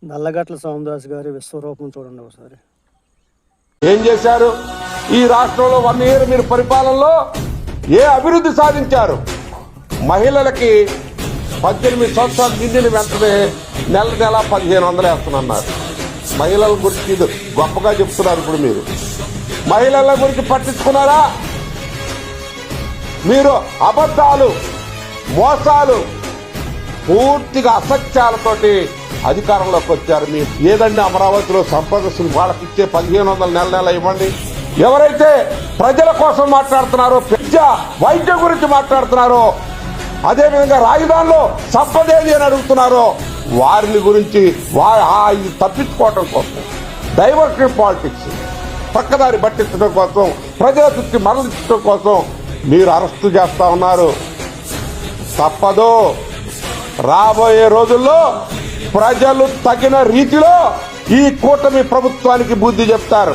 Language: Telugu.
నల్లగట్ల సోమదాస్ గారి విశ్వరూపం చూడండి ఒకసారి. ఏం చేశారు ఈ రాష్ట్రంలో 1 ఇయర్ మీరు పరిపాలనలో? ఏ అభివృద్ధి సాధించారు? మహిళలకి 18 సంవత్సరాలు నిండిన వెంటనే నెల 1500 వేస్తున్నారు. మహిళల గురించి ఇది గొప్పగా చెప్తున్నారు. ఇప్పుడు మీరు మహిళల గురించి పట్టించుకున్నారా? మీరు అబద్ధాలు, మోసాలు, పూర్తిగా అసత్యాలతోటి అధికారంలోకి వచ్చారు. మీరు ఏదండి అమరావతిలో సంపద వాళ్ళకి ఇచ్చే 1500 నెల ఇవ్వండి. ఎవరైతే ప్రజల కోసం మాట్లాడుతున్నారో, విద్య వైద్యం గురించి మాట్లాడుతున్నారో, అదేవిధంగా రాజధానిలో సంపద ఏది అని అడుగుతున్నారో వారిని గురించి తప్పించుకోవడం కోసం, డైవర్షన్ పాలిటిక్స్, పక్కదారి పట్టించడం కోసం, ప్రజల దృష్టి మరలించడం కోసం మీరు అరెస్టు చేస్తా ఉన్నారు. తప్పదు. రాబోయే రోజుల్లో ప్రజలు తగిన రీతిలో ఈ కూటమి ప్రభుత్వానికి బుద్ధి చెప్తారు.